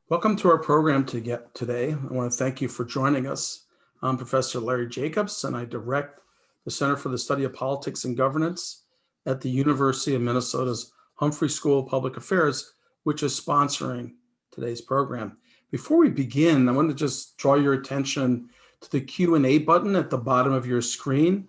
Welcome to our program today. I want to thank you for joining us. I'm Professor Larry Jacobs, and I direct the Center for the Study of Politics and Governance at the University of Minnesota's Humphrey School of Public Affairs, which is sponsoring today's program. Before we begin, I want to just draw your attention to the Q&A button at the bottom of your screen.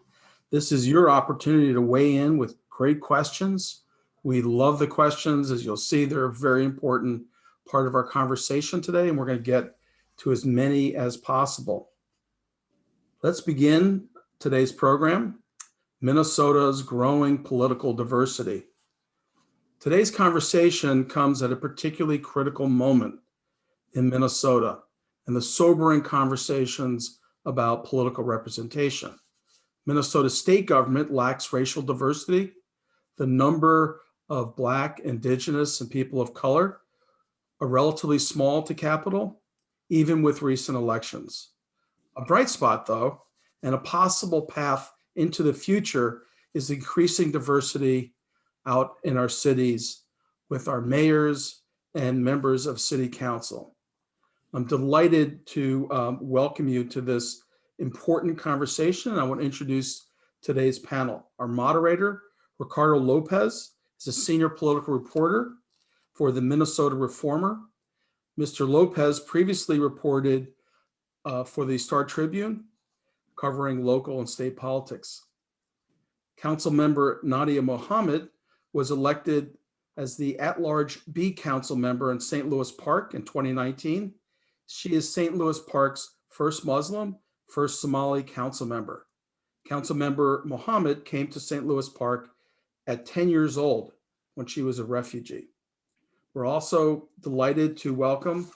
This is your opportunity to weigh in with great questions. We love the questions. As you'll see, they're a very important part of our conversation today, and we're going to get to as many as possible. Let's begin today's program, Minnesota's growing political diversity. Today's conversation comes at a particularly critical moment in Minnesota and the sobering conversations about political representation. Minnesota's state government lacks racial diversity. The number of Black, Indigenous, and people of color are relatively small to capital, even with recent elections. A bright spot, though, and a possible path into the future is increasing diversity out in our cities with our mayors and members of city council. I'm delighted to welcome you to this important conversation. I want to introduce today's panel. Our moderator, Ricardo Lopez, is a senior political reporter for the Minnesota Reformer. Mr. Lopez previously reported for the Star Tribune, covering local and state politics. Councilmember Nadia Mohamed was elected as the at-large B council member in St. Louis Park in 2019. She is St. Louis Park's first Muslim, first Somali council member. Councilmember Mohamed came to St. Louis Park at 10 years old when she was a refugee. We're also delighted to welcome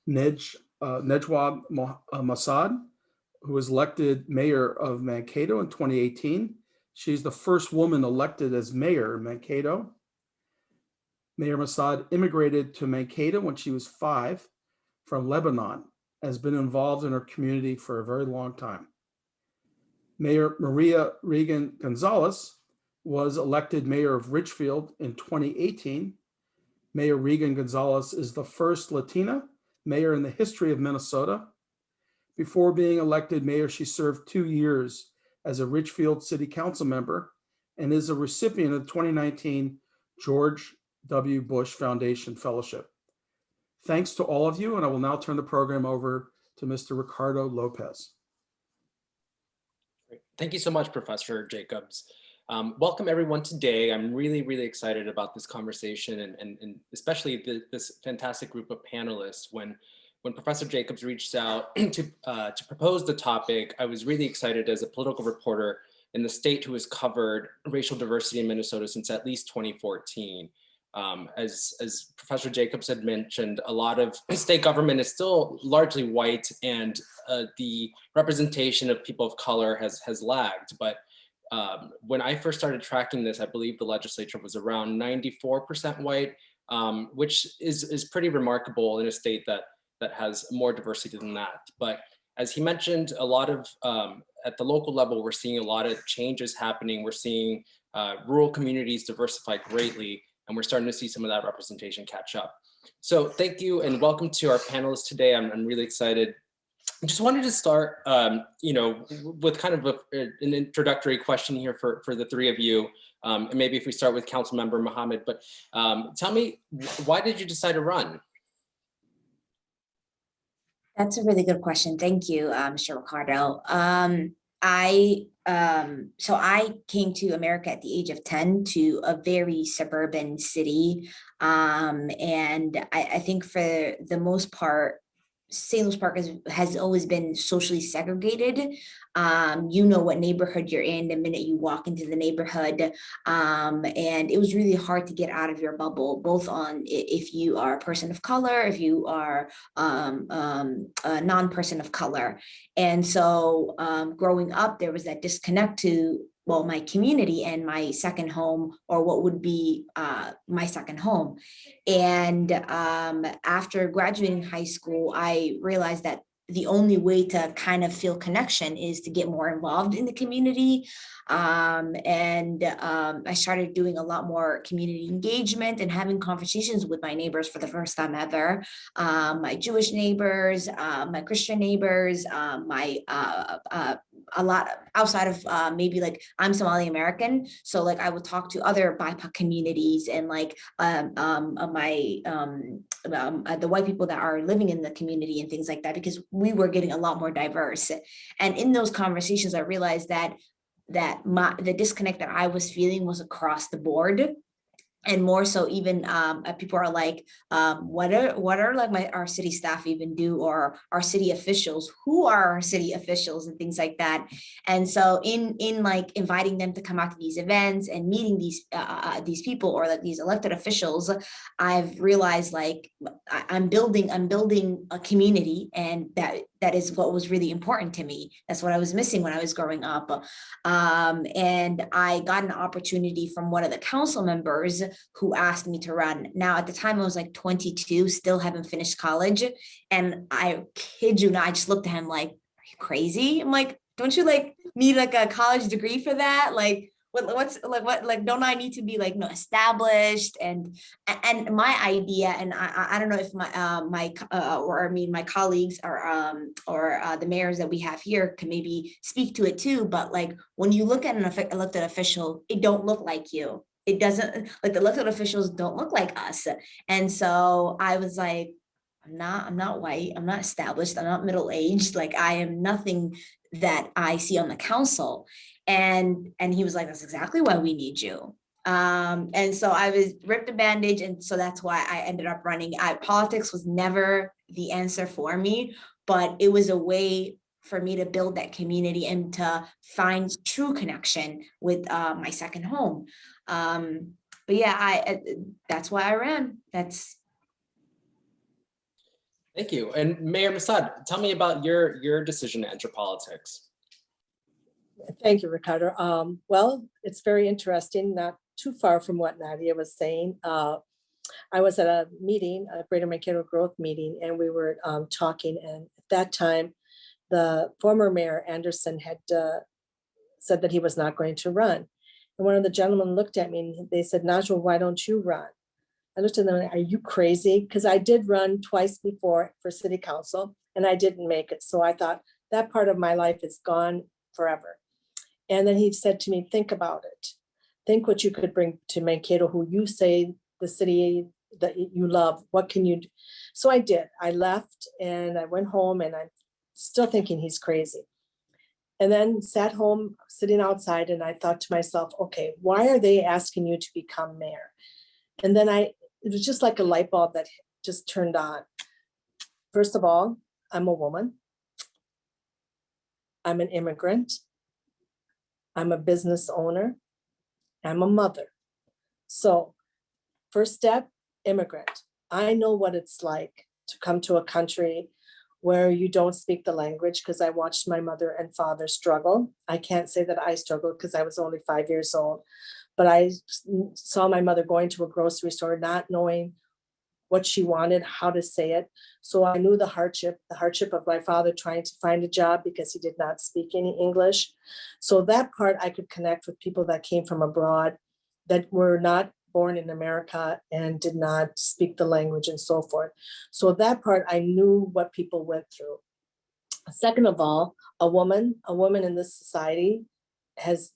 Najwa Massad, who was elected mayor of Mankato in 2018. She's the first woman elected as mayor in Mankato. Mayor Massad immigrated to Mankato when she was 5 from Lebanon, has been involved in her community for a very long time. Mayor Regan Gonzalez was elected mayor of Richfield in 2018. Mayor Regan Gonzalez is the first Latina mayor in the history of Minnesota. Before being elected mayor, she served 2 years as a Richfield City Council member and is a recipient of the 2019 George W. Bush Foundation Fellowship. Thanks to all of you, and I will now turn the program over to Mr. Ricardo Lopez. Thank you so much, Professor Jacobs. Welcome everyone today. I'm really excited about this conversation and especially this fantastic group of panelists. When Professor Jacobs reached out to propose the topic, I was really excited as a political reporter in the state who has covered racial diversity in Minnesota since at least 2014. As Professor Jacobs had mentioned, a lot of state government is still largely white, and the representation of people of color has lagged. But when I first started tracking this, I believe the legislature was around 94% white, which is pretty remarkable in a state that has more diversity than that. But as he mentioned, a lot of, at the local level, we're seeing a lot of changes happening. We're seeing rural communities diversify greatly, and we're starting to see some of that representation catch up. So thank you and welcome to our panelists today. I'm really excited. I just wanted to start, with kind of an introductory question here for the three of you. And maybe if we start with Councilmember Mohamed, but tell me, why did you decide to run? That's a really good question. Thank you, Mr. Ricardo. So I came to America at the age of 10 to a very suburban city. And I think for the most part, St. Louis Park has always been socially segregated. You know what neighborhood you're in the minute you walk into the neighborhood. And it was really hard to get out of your bubble, both on if you are a person of color, if you are a non-person of color. And so growing up, there was that disconnect to, well, my community and my second home, or what would be my second home. And after graduating high school, I realized that the only way to kind of feel connection is to get more involved in the community. I started doing a lot more community engagement and having conversations with my neighbors for the first time ever. My Jewish neighbors, my Christian neighbors, a lot outside of maybe like I'm Somali American. So like I would talk to other BIPOC communities and like the white people that are living in the community and things like that, because we were getting a lot more diverse. And in those conversations, I realized that the disconnect that I was feeling was across the board. And more so even people are like, what are like our city staff even do, or our city officials, who are our city officials and things like that. And so in like inviting them to come out to these events and meeting these people or like these elected officials, I've realized like I'm building a community, and that is what was really important to me. That's what I was missing when I was growing up. And I got an opportunity from one of the council members who asked me to run. Now, at the time I was like 22, still haven't finished college. And I kid you not, I just looked at him like, are you crazy? I'm like, don't you like need like a college degree for that? Like, don't I need to be like established? And my idea, and I don't know if my colleagues or the mayors that we have here can maybe speak to it too, but like when you look at an elected official, it don't look like you. It doesn't, like the elected officials don't look like us. And so I was like, I'm not white, I'm not established, I'm not middle-aged, like I am nothing that I see on the council. And he was like, that's exactly why we need you. And so I was ripped a bandage. And so that's why I ended up running. Politics was never the answer for me, but it was a way for me to build that community and to find true connection with my second home. But yeah, that's why I ran. Thank you. And Mayor Massad, tell me about your decision to enter politics. Thank you, Ricardo. Well, it's very interesting, not too far from what Nadia was saying. I was at a meeting, a Greater Mankato Growth meeting, and we were talking. And at that time, the former mayor, Anderson, had said that he was not going to run. And one of the gentlemen looked at me and they said, Najwa, why don't you run? I looked at them and, are you crazy? Because I did run twice before for city council and I didn't make it. So I thought that part of my life is gone forever. And then he said to me, think about it. Think what you could bring to Mankato, who you say the city that you love. What can you do? So I did. I left and I went home and I'm still thinking he's crazy. And then sat home sitting outside and I thought to myself, okay, why are they asking you to become mayor? And then it was just like a light bulb that just turned on. First of all, I'm a woman. I'm an immigrant. I'm a business owner. I'm a mother. So first step, immigrant. I know what it's like to come to a country where you don't speak the language, because I watched my mother and father struggle. I can't say that I struggled because I was only 5 years old, but I saw my mother going to a grocery store, not knowing what she wanted, how to say it. So I knew the hardship of my father trying to find a job because he did not speak any English. So that part I could connect with people that came from abroad that were not born in America and did not speak the language and so forth. So that part I knew what people went through. Second of all, a woman in this society is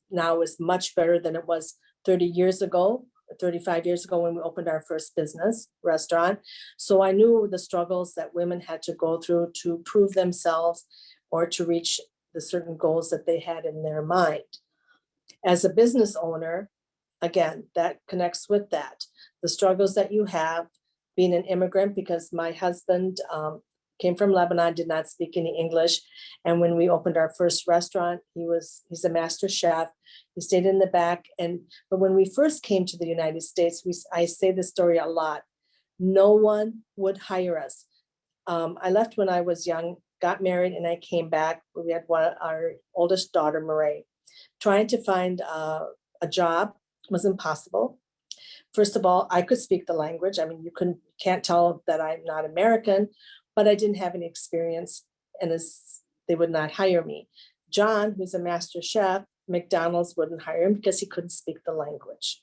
much better than it was 30 years ago. 35 years ago when we opened our first business restaurant. So I knew the struggles that women had to go through to prove themselves or to reach the certain goals that they had in their mind. As a business owner, again, that connects with that. The struggles that you have being an immigrant, because my husband came from Lebanon, did not speak any English. And when we opened our first restaurant, he's a master chef. He stayed in the back. But when we first came to the United States, I say this story a lot. No one would hire us. I left when I was young, got married, and I came back. We had our oldest daughter, Murray. Trying to find a job was impossible. First of all, I could speak the language. I mean, you can't tell that I'm not American, but I didn't have any experience and they would not hire me. John, who's a master chef, McDonald's wouldn't hire him because he couldn't speak the language.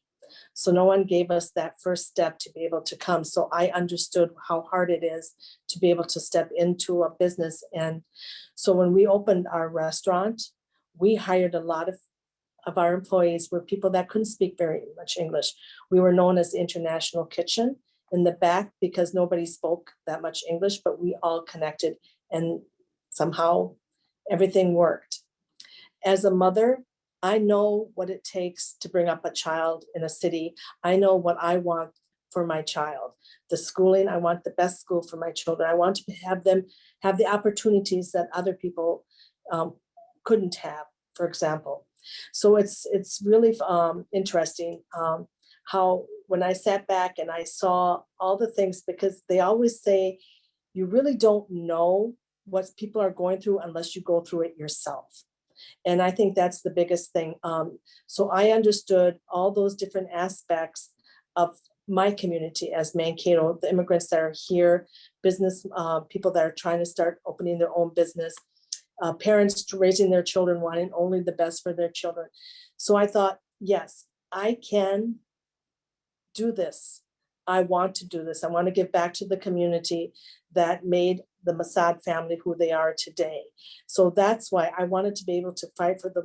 So no one gave us that first step to be able to come. So I understood how hard it is to be able to step into a business. And so when we opened our restaurant, we hired a lot of our employees were people that couldn't speak very much English. We were known as the International Kitchen in the back because nobody spoke that much English, but we all connected and somehow everything worked. As a mother, I know what it takes to bring up a child in a city. I know what I want for my child. The schooling, I want the best school for my children. I want to have them have the opportunities that other people couldn't have, for example. So it's really interesting how when I sat back and I saw all the things, because they always say, you really don't know what people are going through unless you go through it yourself. And I think that's the biggest thing. So I understood all those different aspects of my community as Mankato, the immigrants that are here, business people that are trying to start opening their own business, parents raising their children, wanting only the best for their children. So I thought, yes, I can do this. I want to do this. I want to give back to the community that made the Massad family who they are today. So that's why I wanted to be able to fight for the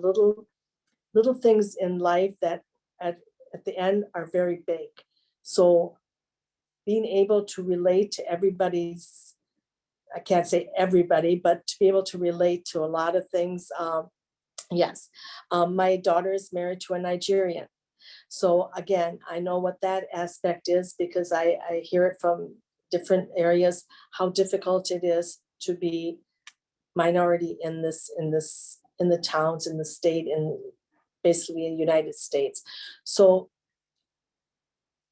little things in life that at the end are very big. So being able to relate to everybody's, I can't say everybody, but to be able to relate to a lot of things. Yes, my daughter is married to a Nigerian. So again, I know what that aspect is because I hear it from different areas, how difficult it is to be minority in the towns, in the state, and basically in the United States. So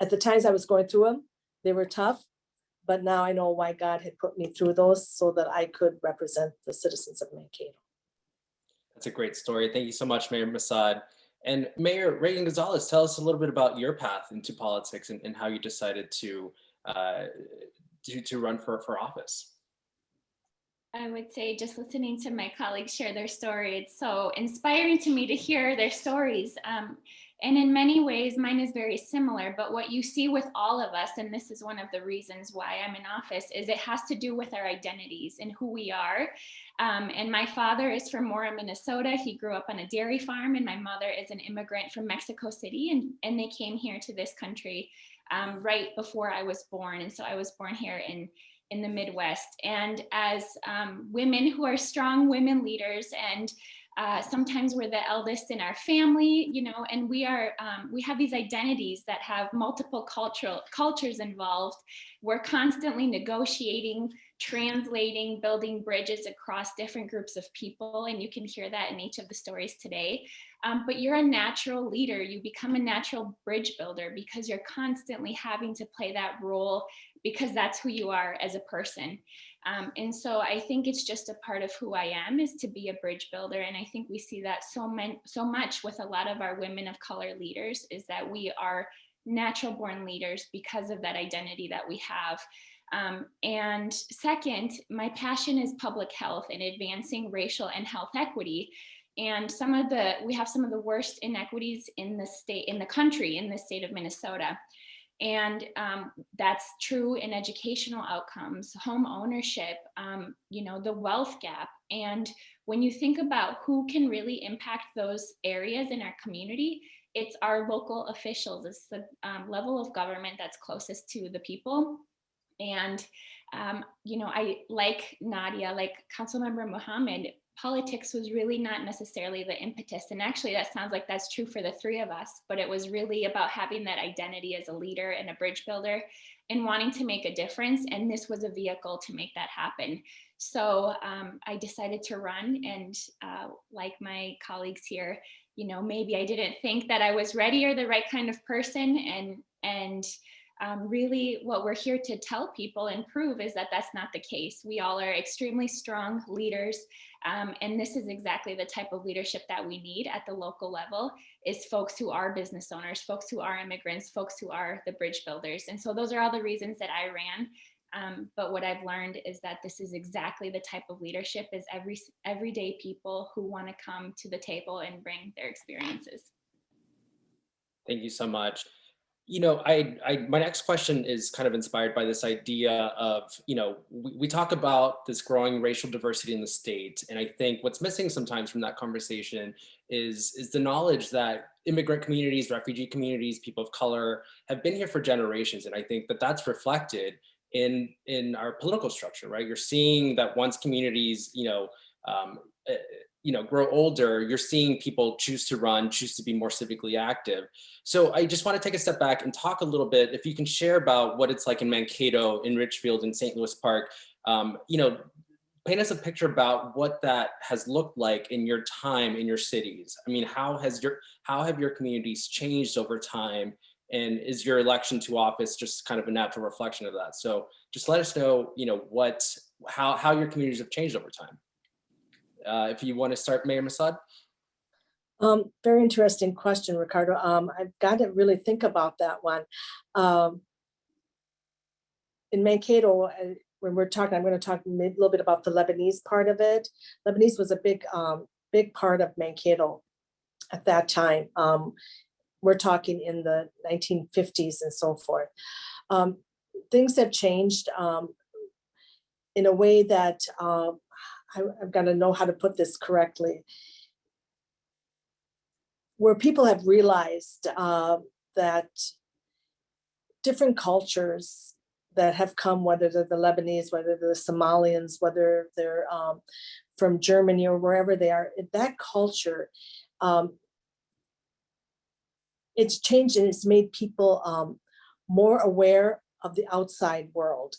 at the times I was going through them, they were tough, but now I know why God had put me through those so that I could represent the citizens of Mankato. That's a great story. Thank you so much, Mayor Massad. And Mayor Regan Gonzalez, tell us a little bit about your path into politics and how you decided to run for office. I would say just listening to my colleagues share their story, it's so inspiring to me to hear their stories. And in many ways, mine is very similar, but what you see with all of us, and this is one of the reasons why I'm in office, is it has to do with our identities and who we are. And my father is from Mora, Minnesota. He grew up on a dairy farm, and my mother is an immigrant from Mexico City, and they came here to this country right before I was born. And so I was born here in the Midwest. And as women who are strong women leaders, and sometimes we're the eldest in our family, you know, and we have these identities that have multiple cultures involved. We're constantly negotiating, translating, building bridges across different groups of people. And you can hear that in each of the stories today. But you're a natural leader. You become a natural bridge builder because you're constantly having to play that role because that's who you are as a person. And so I think it's just a part of who I am, is to be a bridge builder. And I think we see that so much with a lot of our women of color leaders, is that we are natural born leaders because of that identity that we have. And second, my passion is public health and advancing racial and health equity. And we have some of the worst inequities in the country, in the state of Minnesota. And that's true in educational outcomes, home ownership, you know, the wealth gap. And when you think about who can really impact those areas in our community, it's our local officials. It's the level of government that's closest to the people. And, you know, I, like Nadia, like Councilmember Mohamed, politics was really not necessarily the impetus. And actually that sounds like that's true for the three of us, but it was really about having that identity as a leader and a bridge builder and wanting to make a difference. And this was a vehicle to make that happen. So I decided to run, and like my colleagues here, you know, maybe I didn't think that I was ready or the right kind of person. And really what we're here to tell people and prove is that that's not the case. We all are extremely strong leaders. And this is exactly the type of leadership that we need at the local level, is folks who are business owners, folks who are immigrants, folks who are the bridge builders. And so those are all the reasons that I ran. But what I've learned is that this is exactly the type of leadership is everyday people who want to come to the table and bring their experiences. Thank you so much. My next question is kind of inspired by this idea of, we talk about this growing racial diversity in the state. And I think what's missing sometimes from that conversation is the knowledge that immigrant communities, refugee communities, people of color have been here for generations. And I think that that's reflected in our political structure, right? You're seeing that once communities, grow older, you're seeing people choose to run, choose to be more civically active. So I just want to take a step back and talk a little bit, if you can share about what it's like in Mankato, in Richfield, in St. Louis Park, paint us a picture about what that has looked like in your time in your cities. I mean, how have your communities changed over time? And is your election to office just kind of a natural reflection of that? So just let us know, how your communities have changed over time. If you want to start, Mayor Massad. Very interesting question, Ricardo. I've got to really think about that one. In Mankato, when we're talking, I'm going to talk a little bit about the Lebanese part of it. Lebanese was a big part of Mankato at that time. We're talking in the 1950s and so forth. Things have changed in a way that I've got to know how to put this correctly, where people have realized that different cultures that have come, whether they're the Lebanese, whether they're the Somalians, whether they're from Germany or wherever they are, that culture, it's changed and it's made people more aware of the outside world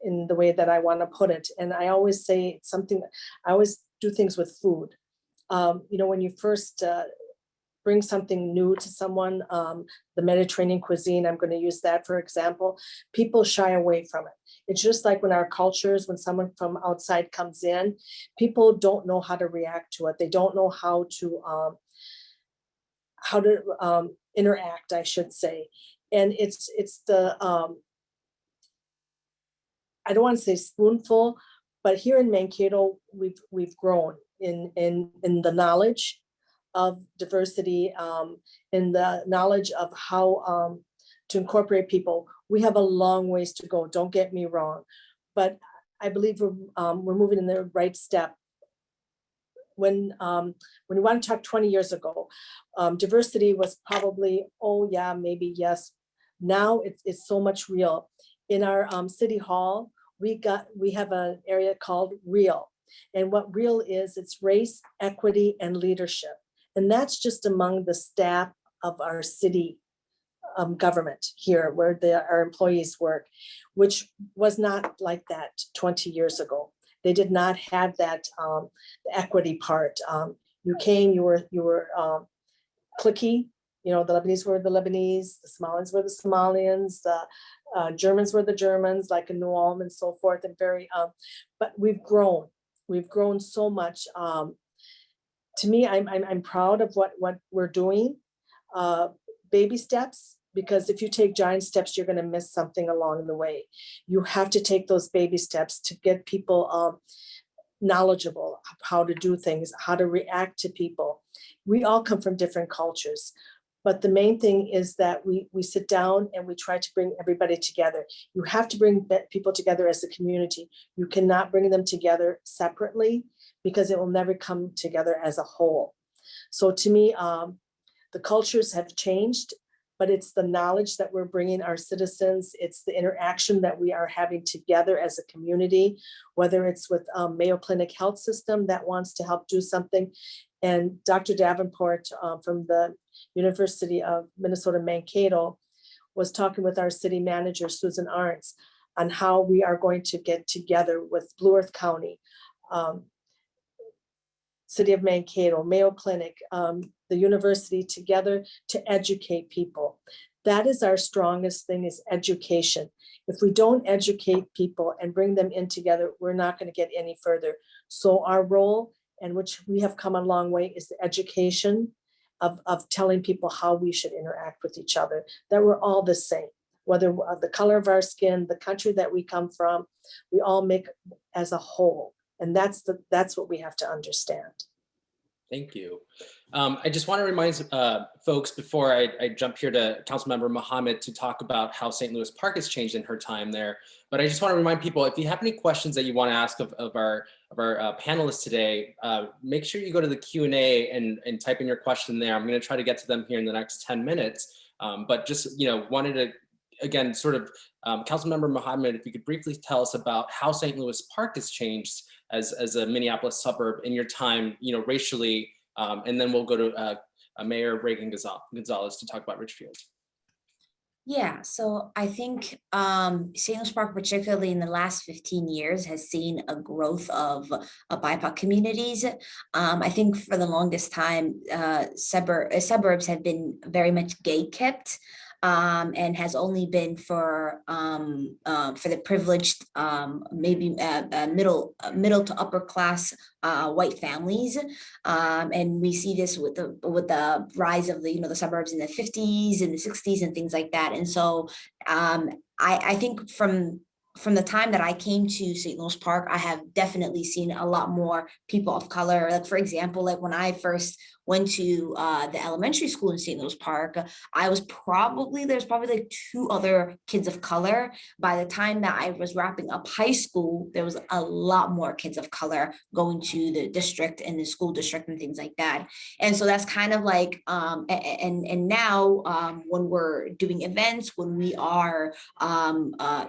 in the way that I want to put it. And I always say it's something, I always do things with food. When you first bring something new to someone, the Mediterranean cuisine, I'm going to use that for example, people shy away from it. It's just like when our cultures, when someone from outside comes in, people don't know how to react to it. They don't know how to interact, I should say. And it's the, I don't want to say spoonful, but here in Mankato, we've grown in the knowledge of diversity, in the knowledge of how to incorporate people. We have a long ways to go, don't get me wrong, but I believe we're moving in the right step. When we want to talk 20 years ago, diversity was probably, oh yeah, maybe yes. Now it's so much real. In our city hall, we have an area called REAL. And what REAL is, it's race, equity, and leadership. And that's just among the staff of our city government here, where our employees work, which was not like that 20 years ago. They did not have that the equity part. You came, you were cliquey. The Lebanese were the Lebanese, the Somalians were the Somalians, the Germans were the Germans, like in New Ulm and so forth, and but we've grown so much. To me, I'm proud of what we're doing, baby steps, because if you take giant steps, you're going to miss something along the way. You have to take those baby steps to get people knowledgeable of how to do things, how to react to people. We all come from different cultures. But the main thing is that we sit down and we try to bring everybody together. You have to bring people together as a community. You cannot bring them together separately because it will never come together as a whole. So to me, the cultures have changed, but it's the knowledge that we're bringing our citizens. It's the interaction that we are having together as a community, whether it's with Mayo Clinic Health System that wants to help do something. And Dr. Davenport from the University of Minnesota Mankato was talking with our city manager, Susan Arntz, on how we are going to get together with Blue Earth County, City of Mankato, Mayo Clinic, the university together to educate people. That is our strongest thing, is education. If we don't educate people and bring them in together, we're not going to get any further. So our role, and which we have come a long way, is the education of telling people how we should interact with each other, that we're all the same. whether the color of our skin, the country that we come from, we all make as a whole. And that's what we have to understand. Thank you. I just want to remind folks before I jump here to Councilmember Mohamed to talk about how St. Louis Park has changed in her time there. But I just want to remind people, if you have any questions that you want to ask of our panelists today, make sure you go to the Q&A and type in your question there. I'm going to try to get to them here in the next 10 minutes. But just, wanted to, again, sort of, Councilmember Mohamed, if you could briefly tell us about how St. Louis Park has changed as a Minneapolis suburb in your time, racially, and then we'll go to Mayor Regan Gonzalez to talk about Richfield. Yeah, so I think St. Louis Park, particularly in the last 15 years, has seen a growth of BIPOC communities. I think for the longest time, suburbs have been very much gate-kept. And has only been for the privileged, maybe middle to upper class white families, and we see this with the rise of the suburbs in the 50s and the 60s and things like that. And so I think from the time that I came to St. Louis Park, I have definitely seen a lot more people of color. Like, for example, like when I first went to the elementary school in St. Louis Park, there's probably like 2 other kids of color. By the time that I was wrapping up high school, there was a lot more kids of color going to the district and the school district and things like that. And so that's kind of like, and now when we're doing events, when we are,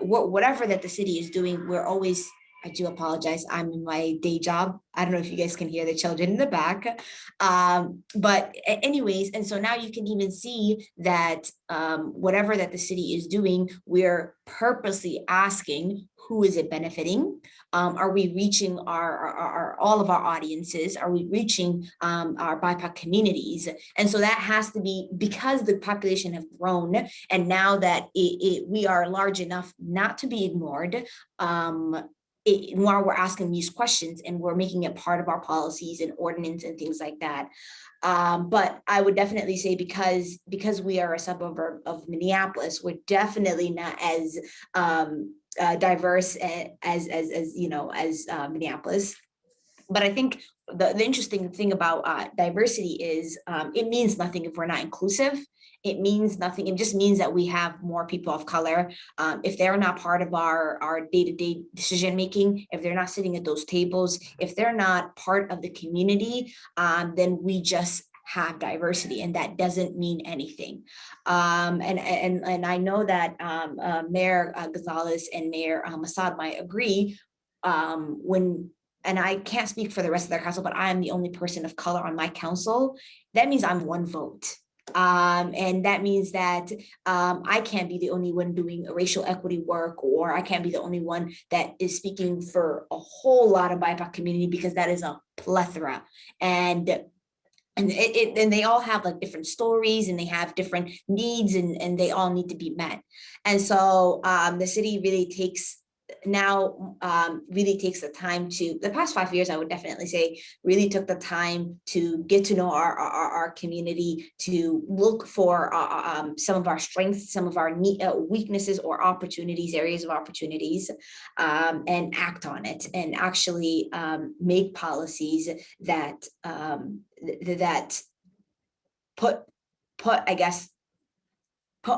whatever that the city is doing, we're always, I do apologize, I'm in my day job. I don't know if you guys can hear the children in the back. But anyways, and so now you can even see that whatever that the city is doing, we're purposely asking, who is it benefiting? Are we reaching all of our audiences? Are we reaching our BIPOC communities? And so that has to be because the population have grown, and now that we are large enough not to be ignored, while we're asking these questions and we're making it part of our policies and ordinance and things like that. But I would definitely say because we are a suburb of Minneapolis, we're definitely not as diverse as Minneapolis. But I think the interesting thing about diversity is it means nothing if we're not inclusive. It means nothing. It just means that we have more people of color. If they're not part of our day-to-day decision making, if they're not sitting at those tables, if they're not part of the community, then we just have diversity, and that doesn't mean anything. And I know that Mayor Gonzalez and Mayor Massad might agree and I can't speak for the rest of their council, but I am the only person of color on my council. That means I'm one vote. And that means that I can't be the only one doing racial equity work, or I can't be the only one that is speaking for a whole lot of BIPOC community, because that is a plethora. And they all have like different stories, and they have different needs, and they all need to be met. And so the city really takes the time to, the past 5 years, I would definitely say, really took the time to get to know our community, to look for some of our strengths, some of our weaknesses or opportunities, areas of opportunities, and act on it, and actually make policies that put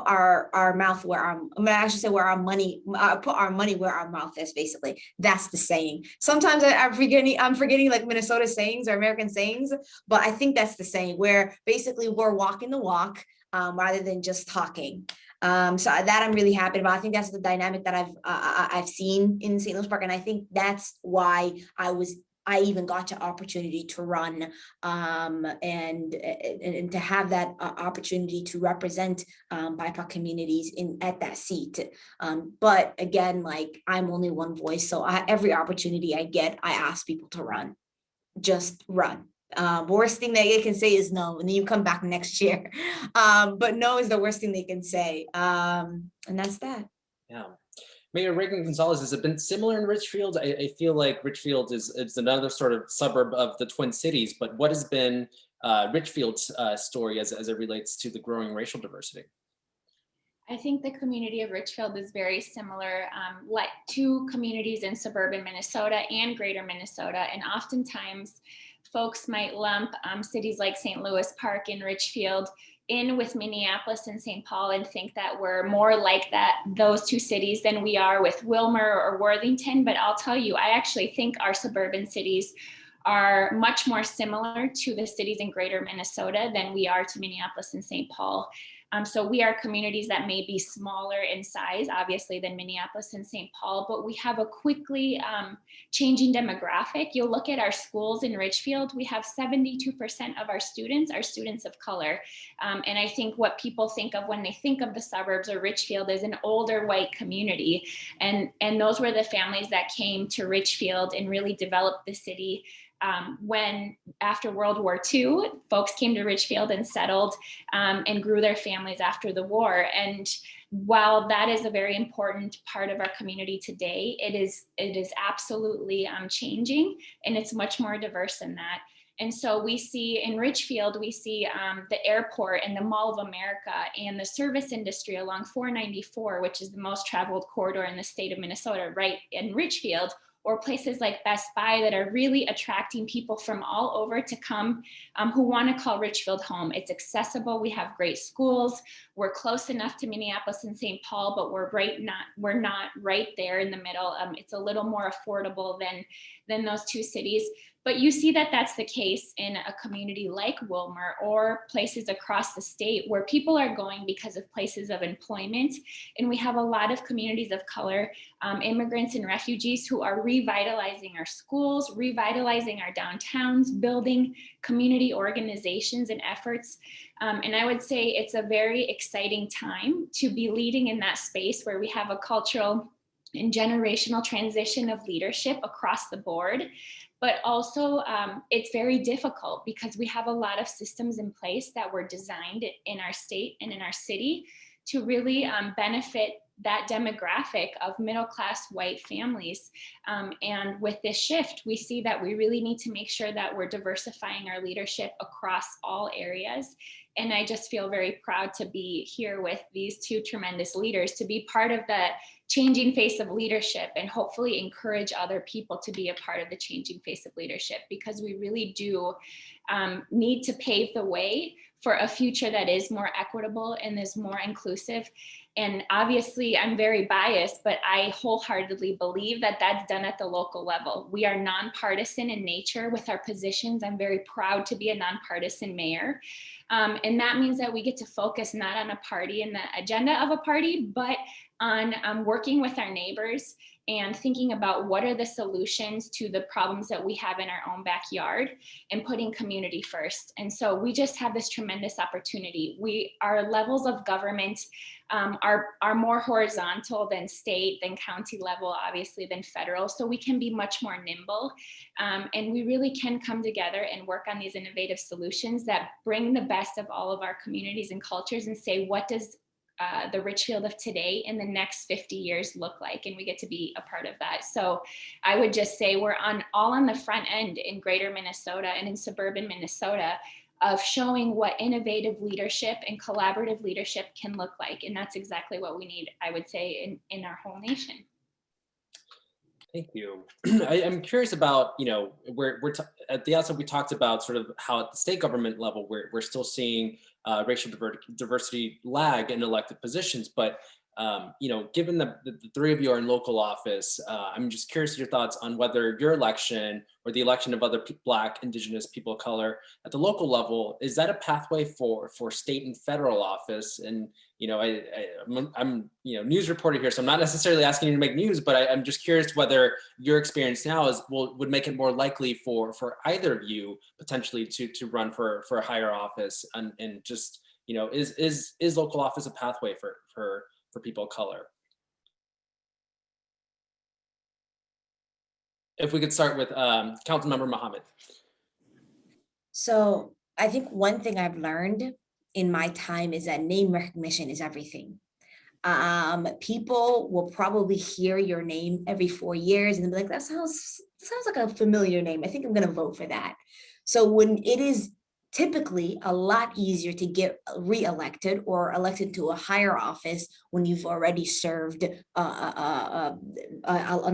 our mouth where our, I should say where our money, put our money where our mouth is, basically. That's the saying. Sometimes I'm forgetting like Minnesota sayings or American sayings, but I think that's the saying, where basically we're walking the walk rather than just talking. So that I'm really happy about. I think that's the dynamic that I've seen in St. Louis Park, and I think that's why I even got the opportunity to run and to have that opportunity to represent BIPOC communities at that seat. But again, like, I'm only one voice, so every opportunity I get, I ask people to run. Just run. Worst thing that they can say is no, and then you come back next year. But no is the worst thing they can say, and that's that. Yeah. Mayor Regan Gonzalez, has it been similar in Richfield? I feel like Richfield is another sort of suburb of the Twin Cities, but what has been Richfield's story as it relates to the growing racial diversity? I think the community of Richfield is very similar, like to communities in suburban Minnesota and greater Minnesota. And oftentimes folks might lump cities like St. Louis Park and Richfield in with Minneapolis and St. Paul and think that we're more like those two cities than we are with Wilmer or Worthington. But I'll tell you, I actually think our suburban cities are much more similar to the cities in greater Minnesota than we are to Minneapolis and St. Paul. So we are communities that may be smaller in size, obviously, than Minneapolis and St. Paul, but we have a quickly changing demographic. You'll look at our schools in Richfield, we have 72% of our students are students of color. And I think what people think of when they think of the suburbs or Richfield is an older white community. And those were the families that came to Richfield and really developed the city. When after World War II, folks came to Richfield and settled and grew their families after the war. And while that is a very important part of our community today, it is absolutely changing, and it's much more diverse than that. And so we see in Richfield, we see the airport and the Mall of America and the service industry along 494, which is the most traveled corridor in the state of Minnesota, right in Richfield, or places like Best Buy that are really attracting people from all over to come who want to call Richfield home. It's accessible. We have great schools. We're close enough to Minneapolis and St. Paul, but we're not right there in the middle. It's a little more affordable than those two cities. But you see that that's the case in a community like Wilmer or places across the state where people are going because of places of employment. And we have a lot of communities of color, immigrants and refugees who are revitalizing our schools, revitalizing our downtowns, building community organizations and efforts. And I would say it's a very exciting time to be leading in that space where we have a cultural and generational transition of leadership across the board. But also it's very difficult because we have a lot of systems in place that were designed in our state and in our city to really benefit that demographic of middle-class white families. And with this shift, we see that we really need to make sure that we're diversifying our leadership across all areas. And I just feel very proud to be here with these two tremendous leaders, to be part of the changing face of leadership and hopefully encourage other people to be a part of the changing face of leadership, because we really do need to pave the way for a future that is more equitable and is more inclusive. And obviously I'm very biased, but I wholeheartedly believe that that's done at the local level. We are nonpartisan in nature with our positions. I'm very proud to be a nonpartisan mayor. And that means that we get to focus not on a party and the agenda of a party, but on working with our neighbors and thinking about what are the solutions to the problems that we have in our own backyard and putting community first. And so we just have this tremendous opportunity. Our levels of government are more horizontal than state, than county level, obviously, than federal. So we can be much more nimble. And we really can come together and work on these innovative solutions that bring the best of all of our communities and cultures and say, what does the Richfield of today in the next 50 years look like? And we get to be a part of that. So I would just say we're all on the front end in greater Minnesota and in suburban Minnesota of showing what innovative leadership and collaborative leadership can look like. And that's exactly what we need, I would say, in our whole nation. Thank you. I'm curious about, at the outset, we talked about sort of how at the state government level, we're still seeing racial diversity lag in elected positions. But, given the three of you are in local office, I'm just curious your thoughts on whether your election or the election of other Black, Indigenous people of color at the local level, is that a pathway for state and federal office? And, I'm news reporter here, so I'm not necessarily asking you to make news, but I'm just curious whether your experience now would make it more likely for either of you potentially to run for a higher office, and just, is local office a pathway for people of color? If we could start with Councilmember Mohamed. So I think one thing I've learned in my time is that name recognition is everything. People will probably hear your name every 4 years and they'll be like, that sounds like a familiar name. I think I'm going to vote for that. So when it is typically a lot easier to get reelected or elected to a higher office when you've already served an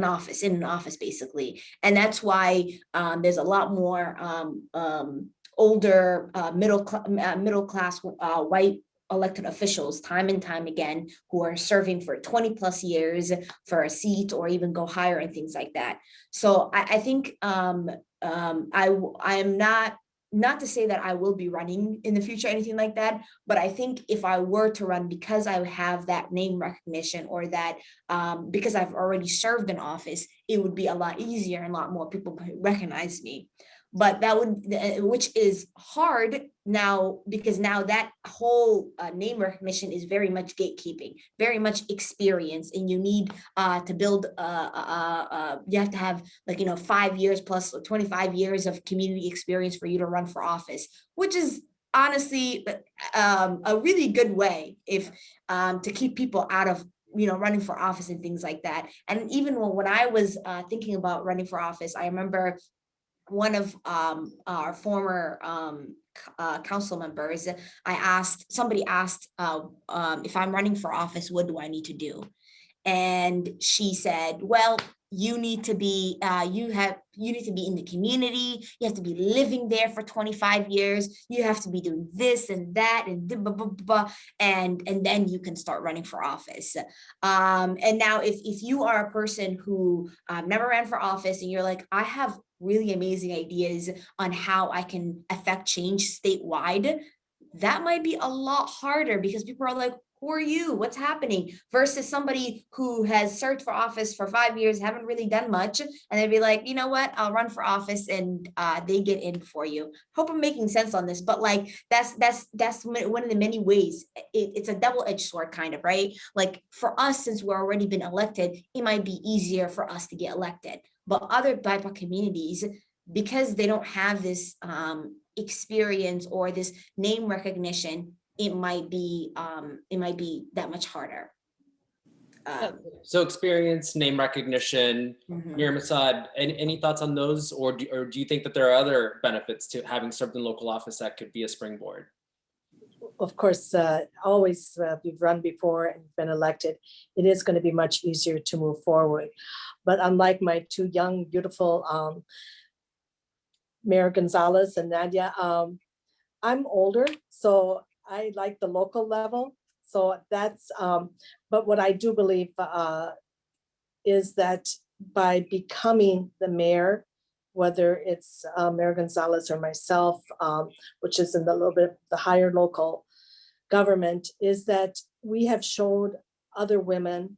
office basically. And that's why there's a lot more older middle class white elected officials time and time again who are serving for 20 plus years for a seat or even go higher and things like that. So I think I am not to say that I will be running in the future, anything like that, but I think if I were to run, because I have that name recognition or that because I've already served in office, it would be a lot easier and a lot more people recognize me. But that would, which is hard now, because now that whole name recognition is very much gatekeeping, very much experience, and you need to build, you have to have 5 years plus 25 years of community experience for you to run for office, which is honestly a really good way if to keep people out of running for office and things like that. And even when I was thinking about running for office, I remember one of our former council members, somebody asked if I'm running for office, what do I need to do? And she said, well, you need to be you need to be in the community, you have to be living there for 25 years, you have to be doing this and that and blah, blah, blah, and then you can start running for office. And now if you are a person who never ran for office and you're like, I have really amazing ideas on how I can affect change statewide, that might be a lot harder because people are like, who are you? What's happening? Versus somebody who has served for office for 5 years, haven't really done much, and they'd be like, you know what? I'll run for office, and they get in for you. Hope I'm making sense on this, but like that's one of the many ways. It's a double-edged sword, kind of, right? Like for us, since we're already been elected, it might be easier for us to get elected. But other BIPOC communities, because they don't have this experience or this name recognition, it might be that much harder. So experience, name recognition, Mhm. Massad, any thoughts on those? Or do you think that there are other benefits to having served in local office that could be a springboard? Of course, always we've run before and been elected, it is going to be much easier to move forward. But unlike my two young, beautiful Mayor Gonzalez and Nadia, I'm older, so I like the local level. So that's, but what I do believe is that by becoming the mayor, whether it's Mayor Gonzalez or myself, which is in the little bit the higher local government, is that we have showed other women,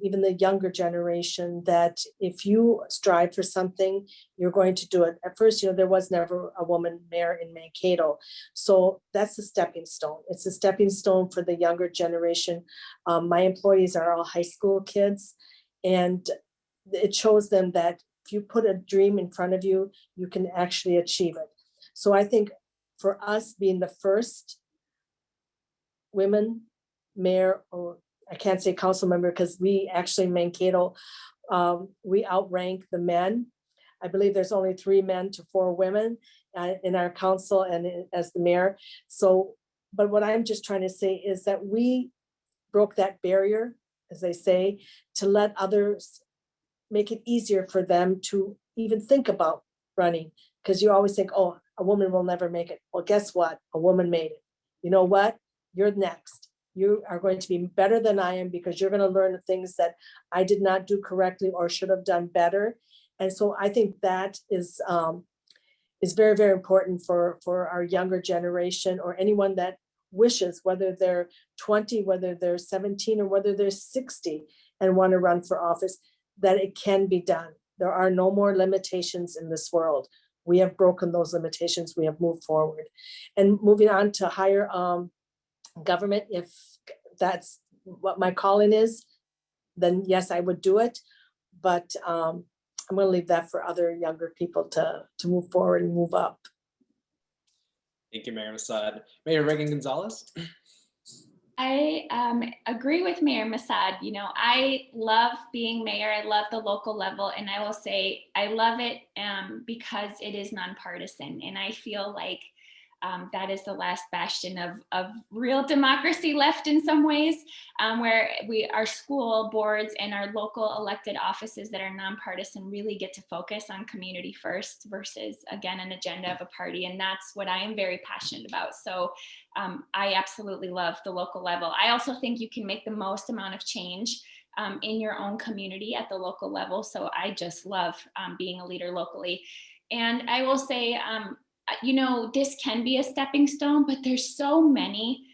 even the younger generation, that if you strive for something, you're going to do it. At first, there was never a woman mayor in Mankato. So that's a stepping stone. It's a stepping stone for the younger generation. My employees are all high school kids, and it shows them that if you put a dream in front of you, you can actually achieve it. So I think for us being the first women mayor, or I can't say council member, because we actually in Mankato, we outrank the men. I believe there's only 3 men to 4 women in our council and as the mayor. So, but what I'm just trying to say is that we broke that barrier, as they say, to let others, make it easier for them to even think about running. Because you always think, oh, a woman will never make it. Well, guess what? A woman made it. You know what? You're next. You are going to be better than I am, because you're going to learn the things that I did not do correctly or should have done better. And so I think that is very, very important for our younger generation, or anyone that wishes, whether they're 20, whether they're 17, or whether they're 60 and want to run for office, that it can be done. There are no more limitations in this world. We have broken those limitations. We have moved forward. And moving on to higher government, if that's what my calling is, then yes, I would do it. But I'm going to leave that for other younger people to move forward and move up. Thank you, Mayor Massad. Mayor Regan Gonzalez. I agree with Mayor Massad. You know, I love being mayor. I love the local level. And I will say I love it because it is nonpartisan. And I feel like that is the last bastion of real democracy left in some ways, where our school boards and our local elected offices that are nonpartisan really get to focus on community first versus, again, an agenda of a party. And that's what I am very passionate about. So I absolutely love the local level. I also think you can make the most amount of change in your own community at the local level. So I just love being a leader locally. And I will say, you know, this can be a stepping stone, but there's so many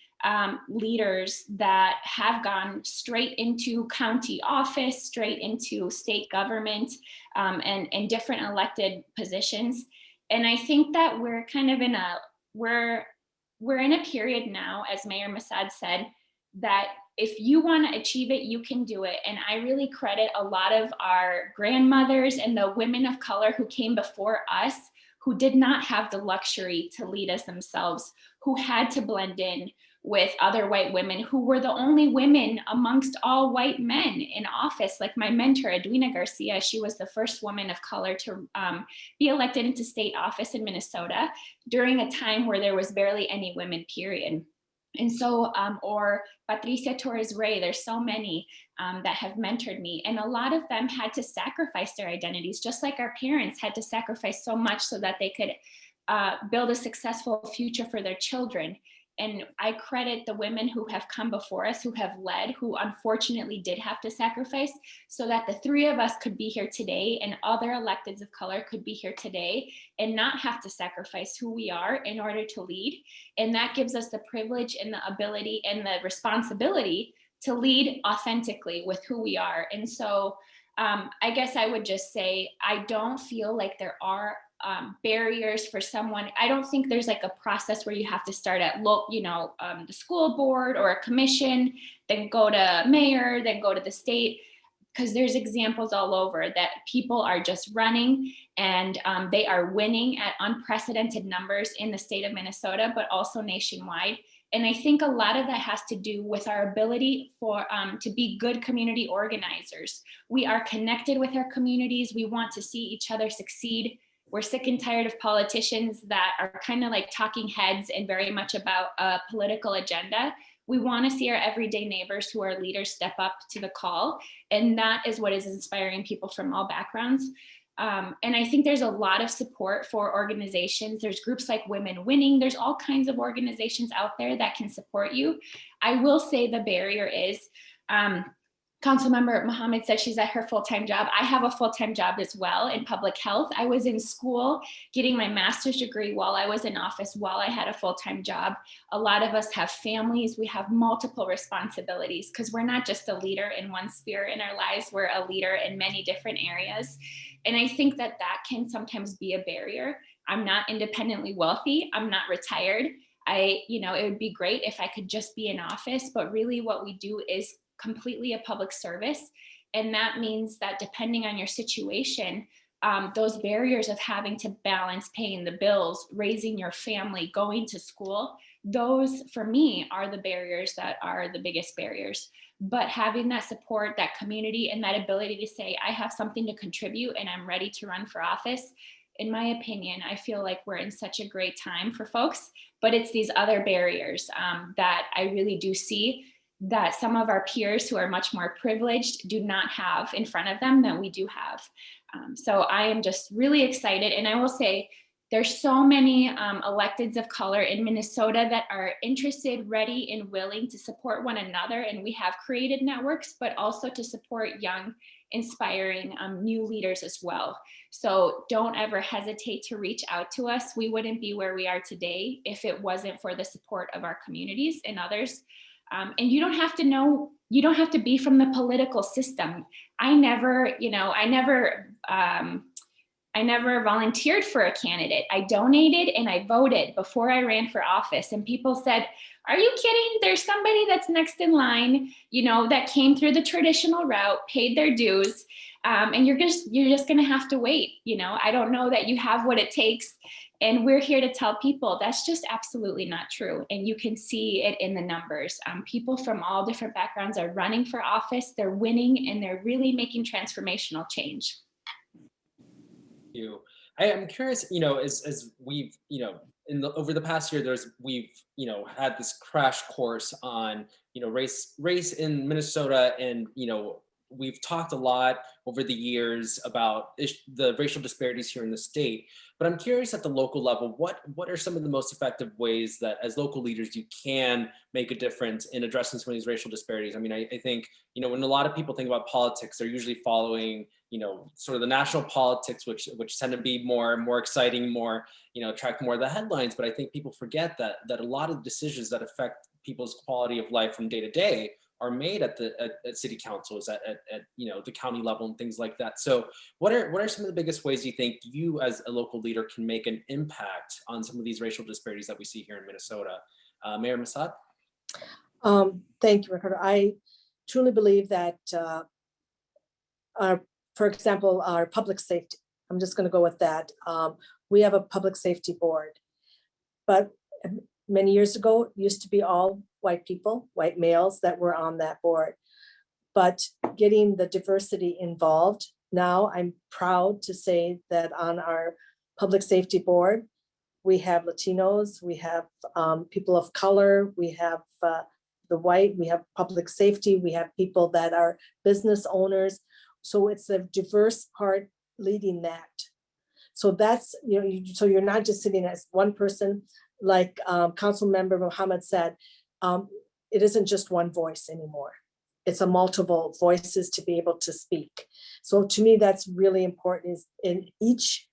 leaders that have gone straight into county office, straight into state government, and different elected positions. And I think that we're kind of we're in a period now, as Mayor Massad said, that if you want to achieve it, you can do it. And I really credit a lot of our grandmothers and the women of color who came before us, who did not have the luxury to lead us themselves, who had to blend in with other white women, who were the only women amongst all white men in office. Like my mentor, Edwina Garcia, she was the first woman of color to be elected into state office in Minnesota during a time where there was barely any women, period. And so, or Patricia Torres Rey, there's so many that have mentored me. And a lot of them had to sacrifice their identities, just like our parents had to sacrifice so much so that they could build a successful future for their children. And I credit the women who have come before us, who have led, who unfortunately did have to sacrifice, so that the three of us could be here today and other electeds of color could be here today and not have to sacrifice who we are in order to lead. And that gives us the privilege and the ability and the responsibility to lead authentically with who we are. And so I guess I would just say, I don't feel like there are barriers for someone. I don't think there's like a process where you have to start at the school board or a commission, then go to mayor, then go to the state, because there's examples all over that people are just running and they are winning at unprecedented numbers in the state of Minnesota, but also nationwide. And I think a lot of that has to do with our ability to be good community organizers. We are connected with our communities. We want to see each other succeed. We're sick and tired of politicians that are kind of like talking heads and very much about a political agenda. We want to see our everyday neighbors who are leaders step up to the call. And that is what is inspiring people from all backgrounds. And I think there's a lot of support for organizations. There's groups like Women Winning. There's all kinds of organizations out there that can support you. I will say the barrier is, Councilmember Mohamed said she's at her full-time job. I have a full-time job as well in public health. I was in school getting my master's degree while I was in office, while I had a full-time job. A lot of us have families. We have multiple responsibilities because we're not just a leader in one sphere in our lives. We're a leader in many different areas. And I think that can sometimes be a barrier. I'm not independently wealthy. I'm not retired. It would be great if I could just be in office, but really what we do is completely a public service. And that means that depending on your situation, those barriers of having to balance paying the bills, raising your family, going to school, those for me are the barriers that are the biggest barriers. But having that support, that community, and that ability to say, I have something to contribute and I'm ready to run for office, in my opinion, I feel like we're in such a great time for folks, but it's these other barriers that I really do see that some of our peers who are much more privileged do not have in front of them than we do have. So I am just really excited. And I will say, there's so many electeds of color in Minnesota that are interested, ready, and willing to support one another. And we have created networks, but also to support young, inspiring new leaders as well. So don't ever hesitate to reach out to us. We wouldn't be where we are today if it wasn't for the support of our communities and others. And you don't have to be from the political system. I never volunteered for a candidate. I donated and I voted before I ran for office. And people said, are you kidding? There's somebody that's next in line, that came through the traditional route, paid their dues. And you're just going to have to wait. I don't know that you have what it takes And we're here to tell people that's just absolutely not true. And you can see it in the numbers. People from all different backgrounds are running for office, they're winning, and they're really making transformational change. You. I am curious, as we've, over the past year, we've, had this crash course on, race in Minnesota, and, we've talked a lot over the years about the racial disparities here in the state. But I'm curious at the local level, what are some of the most effective ways that as local leaders you can make a difference in addressing some of these racial disparities? I mean, I think, when a lot of people think about politics, they're usually following, sort of the national politics, which tend to be more exciting, more, attract more of the headlines. But I think people forget that a lot of decisions that affect people's quality of life from day to day are made at city councils, at the county level and things like that. So what are some of the biggest ways you think you as a local leader can make an impact on some of these racial disparities that we see here in Minnesota? Mayor Massad? Thank you, Ricardo. I truly believe that, for example, our public safety, I'm just going to go with that. We have a public safety board, but many years ago, it used to be all white people, white males that were on that board. But getting the diversity involved, now I'm proud to say that on our public safety board, we have Latinos, we have people of color, we have the white, we have public safety, we have people that are business owners. So it's a diverse part leading that. So that's, so you're not just sitting as one person, like Councilmember Mohamed said, it isn't just one voice anymore. It's a multiple voices to be able to speak. So to me, that's really important, is in each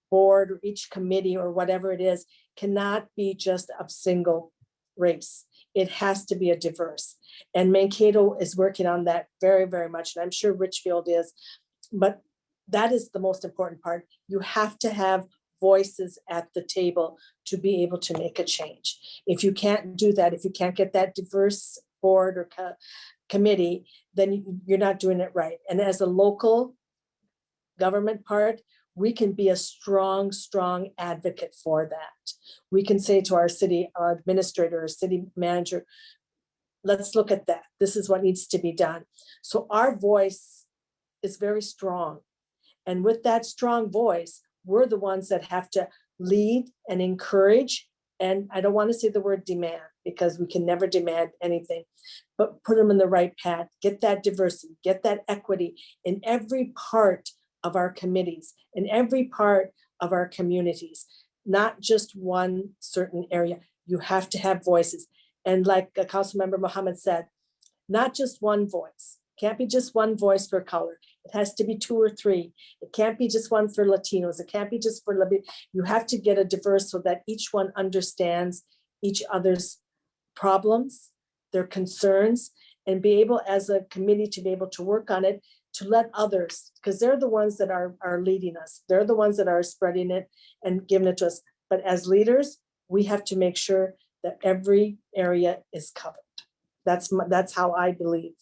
board or each committee or whatever it is, cannot be just a single race. It has to be a diverse. And Mankato is working on that very, very much. And I'm sure Richfield is, but that is the most important part. You have to have voices at the table to be able to make a change. If you can't do that, if you can't get that diverse board or committee, then you're not doing it right. And as a local government part, we can be a strong advocate for that. We can say to our city administrator or city manager, let's look at that. This is what needs to be done. So our voice is very strong. And with that strong voice, we're the ones that have to lead and encourage. And I don't want to say the word demand, because we can never demand anything, but put them in the right path, get that diversity, get that equity in every part of our committees, in every part of our communities, not just one certain area. You have to have voices. And like Councilmember Mohamed said, not just one voice. Can't be just one voice for color. It has to be 2 or 3. It can't be just one for Latinos. It can't be just for you have to get a diverse so that each one understands each other's problems, their concerns, and be able as a committee to be able to work on it, to let others, because they're the ones that are leading us. They're the ones that are spreading it and giving it to us. But as leaders, we have to make sure that every area is covered. That's how I believe.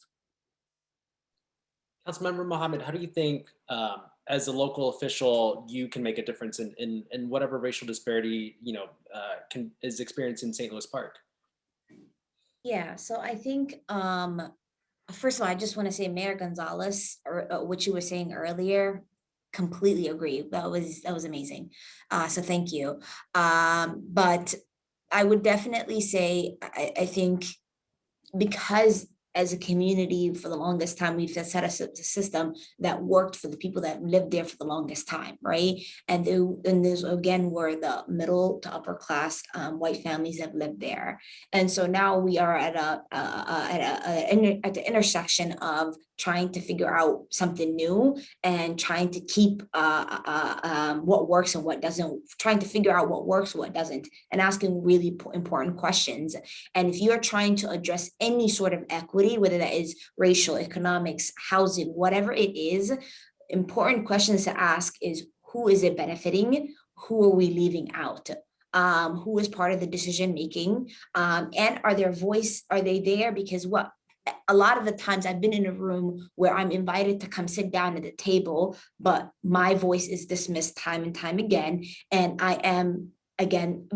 Councilmember Mohamed, how do you think, as a local official, you can make a difference in whatever racial disparity is experienced in St. Louis Park? Yeah, so I think first of all, I just want to say Mayor Gonzalez, or what you were saying earlier, completely agree. That was amazing. So thank you. But I would definitely say I think because as a community for the longest time, we've set us a system that worked for the people that lived there for the longest time, right? And there's again were the middle to upper class white families that lived there, and so now we are at the intersection of trying to figure out something new and trying to keep what works and what doesn't, trying to figure out what works, what doesn't, and asking really important questions. And if you are trying to address any sort of equity, whether that is racial, economics, housing, whatever it is, important questions to ask is, who is it benefiting? Who are we leaving out? Who is part of the decision making? And are they there because what? a lot of the times I've been in a room where I'm invited to come sit down at the table, but my voice is dismissed time and time again. And I am again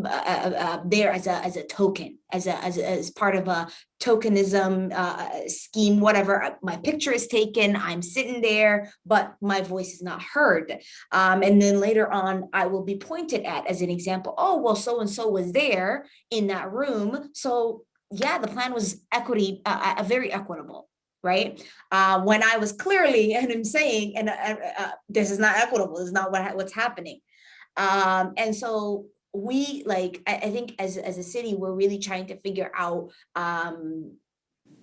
there as a token, as part of a tokenism scheme, whatever. My picture is taken, I'm sitting there, but my voice is not heard. And then later on, I will be pointed at as an example. Oh, well, so and so was there in that room, so yeah, the plan was very equitable, right? When I was clearly, and I'm saying, and this is not equitable, this is not what's happening. And so we, like, I think as a city, we're really trying to figure out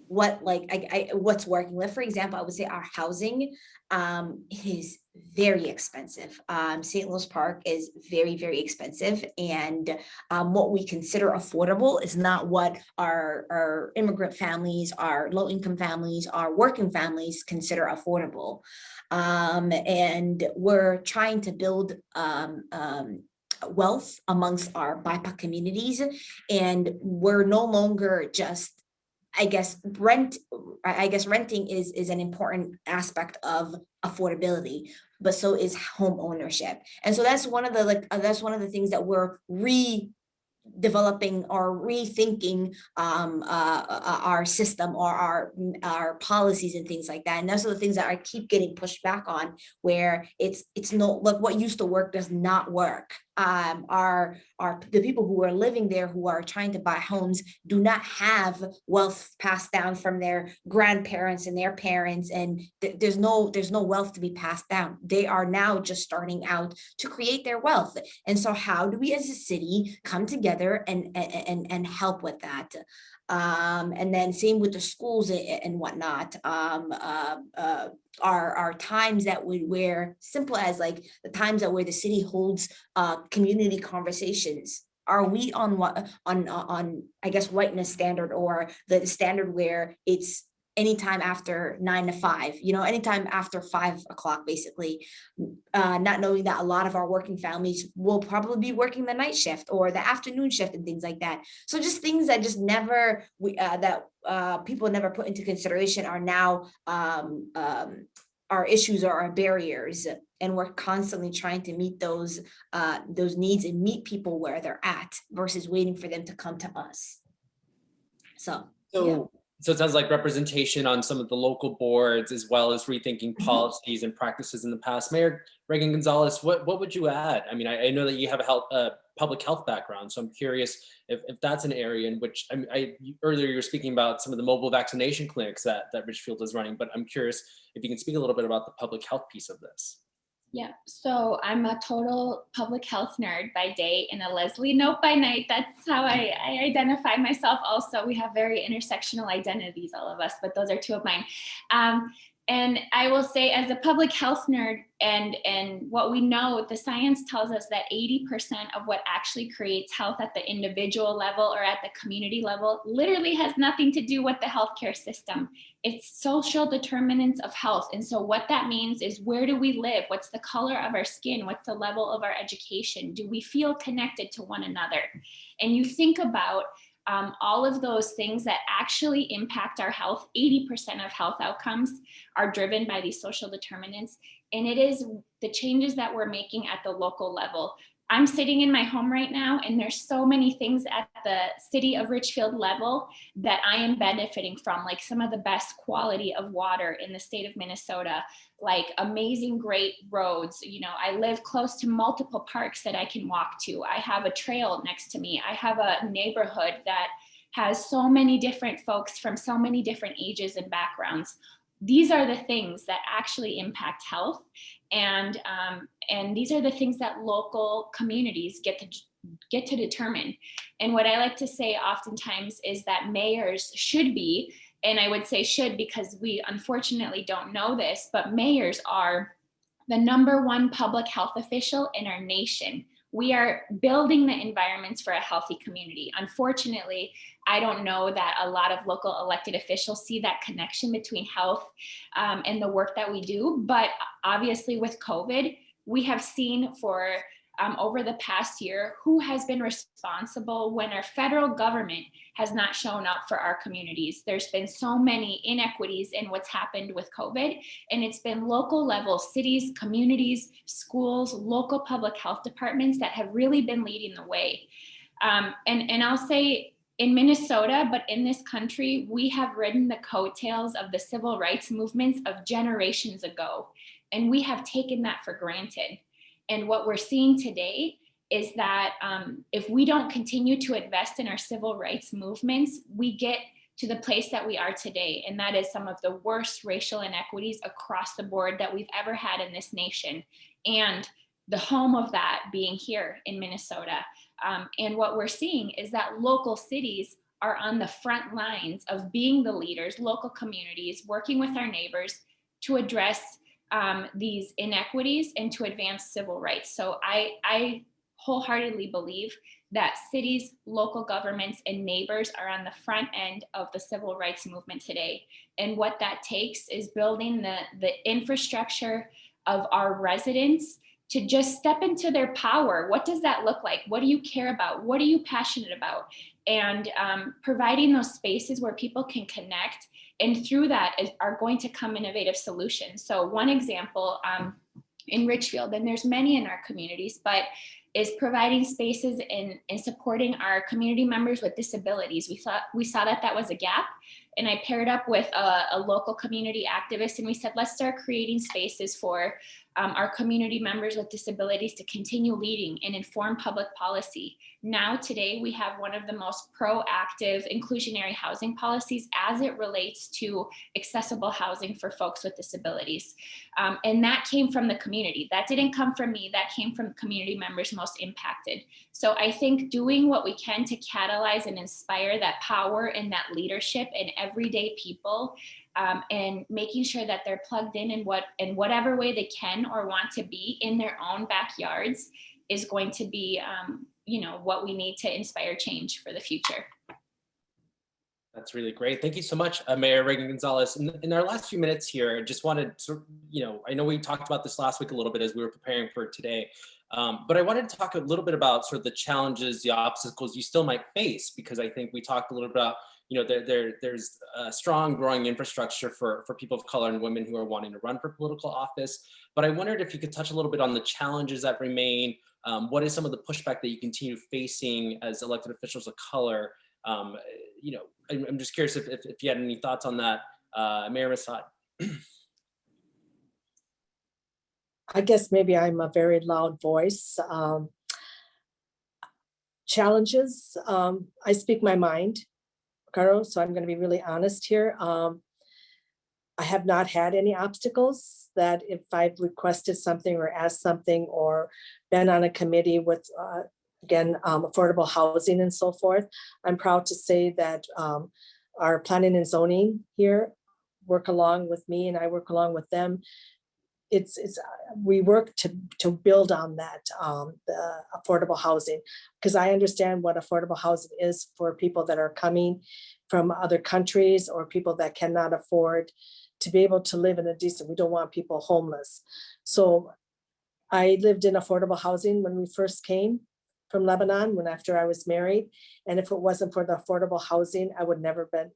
what, like, what's working. Like, for example, I would say our housing is very expensive. St. Louis Park is very, very expensive. And what we consider affordable is not what our immigrant families, our low-income families, our working families consider affordable. And we're trying to build wealth amongst our BIPOC communities. And we're no longer just, I guess renting is an important aspect of affordability, but so is home ownership. And so that's one of the things that we're redeveloping or rethinking our system or our policies and things like that. And those are the things that I keep getting pushed back on, where it's no, like, what used to work does not work. The people who are living there, who are trying to buy homes, do not have wealth passed down from their grandparents and their parents, and there's no wealth to be passed down. They are now just starting out to create their wealth. And so how do we as a city come together and help with that? And then same with the schools and whatnot. Are times that where simple as like the times that where the city holds community conversations. Are we on what on I guess whiteness standard, or the standard where it's anytime after 9 to 5, anytime after 5 o'clock, basically, not knowing that a lot of our working families will probably be working the night shift or the afternoon shift and things like that. So just things that just never, people never put into consideration are now our issues or our barriers. And we're constantly trying to meet those needs and meet people where they're at versus waiting for them to come to us. So it sounds like representation on some of the local boards, as well as rethinking policies and practices in the past. Mayor Regan Gonzalez, what would you add? I mean, I know that you have a public health background, so I'm curious if that's an area in which, earlier you were speaking about some of the mobile vaccination clinics that Richfield is running, but I'm curious if you can speak a little bit about the public health piece of this. Yeah, so I'm a total public health nerd by day and a Leslie note by night. That's how I identify myself also. We have very intersectional identities, all of us, but those are two of mine. And I will say, as a public health nerd, and what we know, the science tells us that 80% of what actually creates health at the individual level or at the community level literally has nothing to do with the healthcare system. It's social determinants of health. And so what that means is, where do we live? What's the color of our skin? What's the level of our education? Do we feel connected to one another? And you think about all of those things that actually impact our health. 80% of health outcomes are driven by these social determinants. And it is the changes that we're making at the local level. I'm sitting in my home right now, and there's so many things at the city of Richfield level that I am benefiting from, like some of the best quality of water in the state of Minnesota, like amazing, great roads. I live close to multiple parks that I can walk to. I have a trail next to me. I have a neighborhood that has so many different folks from so many different ages and backgrounds. These are the things that actually impact health. And these are the things that local communities get to determine. And what I like to say oftentimes is that mayors should be, and I would say should because we unfortunately don't know this, but mayors are the #1 public health official in our nation. We are building the environments for a healthy community. Unfortunately, I don't know that a lot of local elected officials see that connection between health and the work that we do. But obviously with COVID, we have seen for over the past year, who has been responsible when our federal government has not shown up for our communities. There's been so many inequities in what's happened with COVID, and it's been local level cities, communities, schools, local public health departments that have really been leading the way. And I'll say in Minnesota, but in this country, we have ridden the coattails of the civil rights movements of generations ago, and we have taken that for granted. And what we're seeing today is that if we don't continue to invest in our civil rights movements, we get to the place that we are today. And that is some of the worst racial inequities across the board that we've ever had in this nation. And the home of that being here in Minnesota. And what we're seeing is that local cities are on the front lines of being the leaders, local communities, working with our neighbors to address these inequities and to advance civil rights. So I wholeheartedly believe that cities, local governments, and neighbors are on the front end of the civil rights movement today. And what that takes is building the infrastructure of our residents to just step into their power. What does that look like? What do you care about? What are you passionate about? And providing those spaces where people can connect. And through that are going to come innovative solutions. So one example in Richfield, and there's many in our communities, but is providing spaces in supporting our community members with disabilities. We saw that was a gap, and I paired up with a local community activist, and we said, let's start creating spaces for our community members with disabilities to continue leading and inform public policy. Now, today, we have one of the most proactive inclusionary housing policies as it relates to accessible housing for folks with disabilities. And that came from the community. That didn't come from me. That came from community members most impacted. So I think doing what we can to catalyze and inspire that power and that leadership in everyday people, and making sure that they're plugged in whatever way they can or want to be in their own backyards is going to be, what we need to inspire change for the future. That's really great. Thank you so much, Mayor Regan Gonzalez. In our last few minutes here, I just wanted to, I know we talked about this last week a little bit as we were preparing for today, but I wanted to talk a little bit about sort of the challenges, the obstacles you still might face, because I think we talked a little bit about, there's a strong growing infrastructure for people of color and women who are wanting to run for political office. But I wondered if you could touch a little bit on the challenges that remain. What is some of the pushback that you continue facing as elected officials of color? I'm just curious if you had any thoughts on that, Mayor Massad. I guess maybe I'm a very loud voice. Challenges, I speak my mind, Ricardo, so I'm going to be really honest here. I have not had any obstacles that if I've requested something or asked something or been on a committee with, again, affordable housing and so forth. I'm proud to say that our planning and zoning here work along with me and I work along with them. We work to build on that, the affordable housing, because I understand what affordable housing is for people that are coming from other countries or people that cannot afford to be able to live in a decent, we don't want people homeless. So I lived in affordable housing when we first came from Lebanon, after I was married. And if it wasn't for the affordable housing,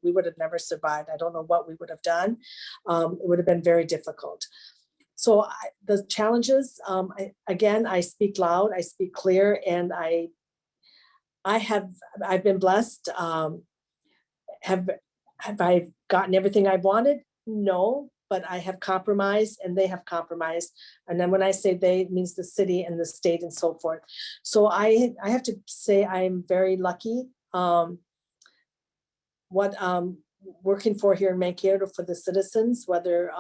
we would have never survived. I don't know what we would have done. It would have been very difficult. So the challenges, I speak loud, I speak clear, and I've been blessed. Have I gotten everything I wanted? No, but I have compromised and they have compromised. And then when I say they, it means the city and the state and so forth. So I have to say I'm very lucky. Working for here in Mankato for the citizens, whether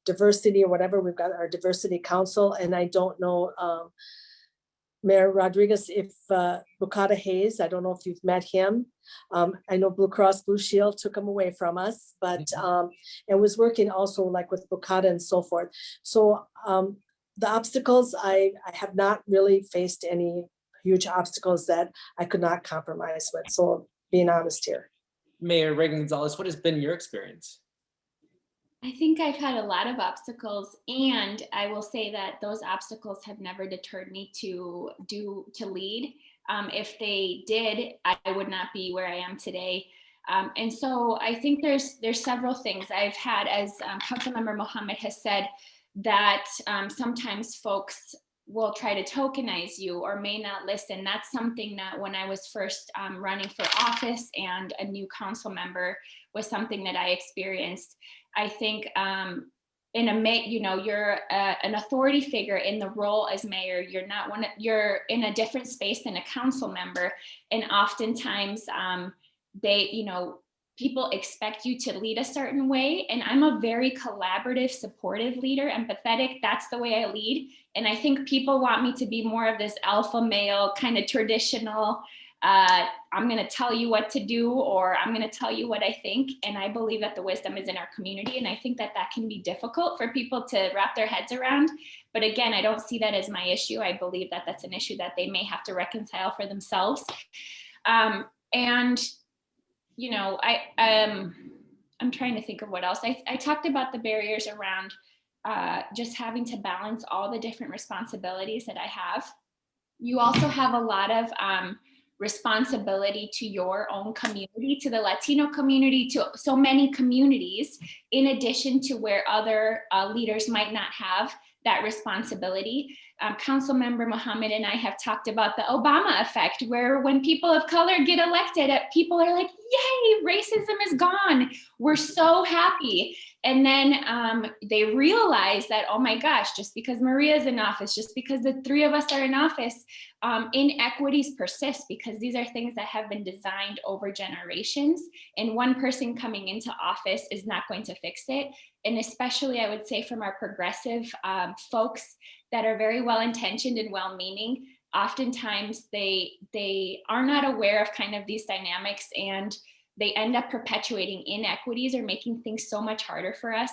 diversity or whatever, we've got our diversity council. And I don't know, Mayor Rodriguez, if Bukata Hayes, I don't know if you've met him. I know Blue Cross Blue Shield took him away from us, but and was working also like with Bukata and so forth. So the obstacles, I have not really faced any huge obstacles that I could not compromise with. So being honest here. Mayor Regan Gonzalez, what has been your experience? I think I've had a lot of obstacles, and I will say that those obstacles have never deterred me to lead. If they did, I would not be where I am today. And so I think there's several things I've had, as Councilmember Mohamed has said, that sometimes folks will try to tokenize you or may not listen. That's something that when I was first running for office and a new council member was something that I experienced. I think you're an authority figure in the role as mayor. You're not you're in a different space than a council member. And oftentimes people expect you to lead a certain way. And I'm a very collaborative, supportive leader, empathetic. That's the way I lead. And I think people want me to be more of this alpha male kind of traditional, I'm going to tell you what to do, or I'm going to tell you what I think. And I believe that the wisdom is in our community. And I think that that can be difficult for people to wrap their heads around. But again, I don't see that as my issue. I believe that that's an issue that they may have to reconcile for themselves. I'm trying to think of what else. I talked about the barriers around just having to balance all the different responsibilities that I have. You also have a lot of responsibility to your own community, to the Latino community, to so many communities, in addition to where other leaders might not have that responsibility. Councilmember Mohamed and I have talked about the Obama effect, where when people of color get elected, people are like, yay, racism is gone. We're so happy. And then they realize that, oh my gosh, just because Maria's in office, just because the three of us are in office, inequities persist, because these are things that have been designed over generations, and one person coming into office is not going to fix it. And especially, I would say, from our progressive folks that are very well-intentioned and well-meaning, oftentimes they are not aware of kind of these dynamics, and they end up perpetuating inequities or making things so much harder for us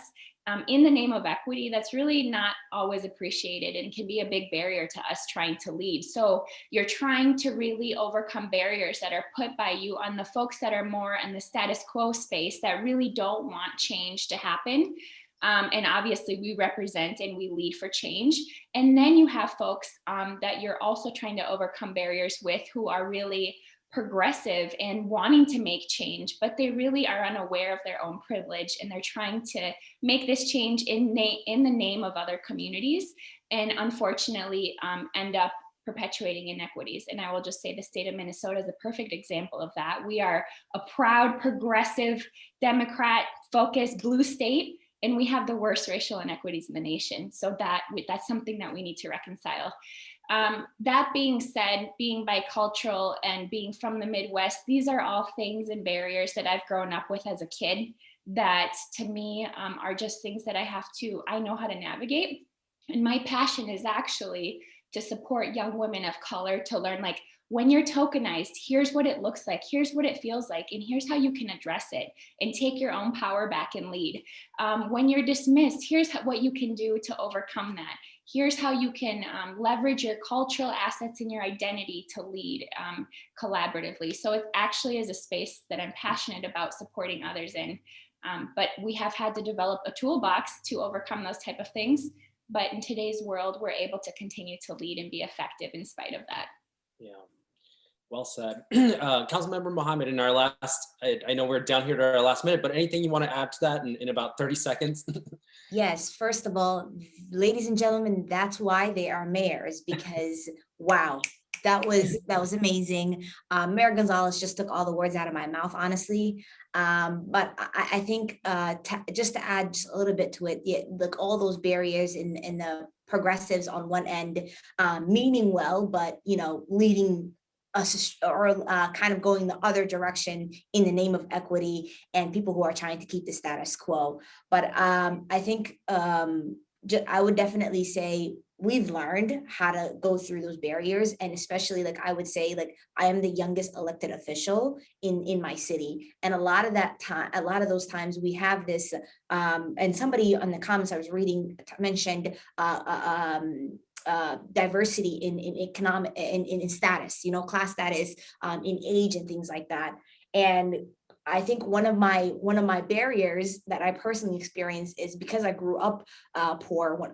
in the name of equity. That's really not always appreciated and can be a big barrier to us trying to lead. So you're trying to really overcome barriers that are put by you on the folks that are more in the status quo space, that really don't want change to happen. And obviously we represent and we lead for change. And then you have folks that you're also trying to overcome barriers with, who are really progressive and wanting to make change, but they really are unaware of their own privilege, and they're trying to make this change in the name of other communities, and unfortunately end up perpetuating inequities. And I will just say the state of Minnesota is a perfect example of that. We are a proud, progressive, Democrat-focused blue state, and we have the worst racial inequities in the nation. So that's something that we need to reconcile. That being said, being bicultural and being from the Midwest, these are all things and barriers that I've grown up with as a kid that to me are just things that I know how to navigate. And my passion is actually to support young women of color to learn, like, when you're tokenized, here's what it looks like, here's what it feels like, and here's how you can address it and take your own power back and lead. When you're dismissed, here's what you can do to overcome that. Here's how you can leverage your cultural assets and your identity to lead collaboratively. So it actually is a space that I'm passionate about supporting others in. But we have had to develop a toolbox to overcome those type of things. But in today's world, we're able to continue to lead and be effective in spite of that. Yeah. Well said. Councilmember Mohamed, in our last, I know we're down here to our last minute, but anything you want to add to that in about 30 seconds? Yes, first of all, ladies and gentlemen, that's why they are mayors, because wow, that was amazing. Mayor Gonzalez just took all the words out of my mouth, honestly. But I think just to add just a little bit to it, yeah, like all those barriers in the progressives on one end, meaning well, but leading us or kind of going the other direction in the name of equity, and people who are trying to keep the status quo. But I think I would definitely say we've learned how to go through those barriers, and especially, like, I would say, like, I am the youngest elected official in my city, and a lot of those times we have this and somebody on the comments I was reading mentioned diversity in economic in status, class status, in age and things like that. And I think one of my barriers that I personally experienced is because I grew up poor,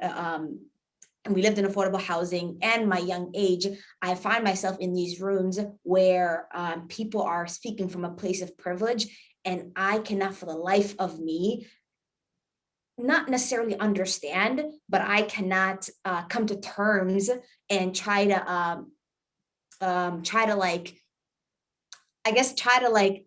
and we lived in affordable housing, and my young age, I find myself in these rooms where people are speaking from a place of privilege, and I cannot for the life of me not necessarily understand, but I cannot come to terms and try to like, I guess try to like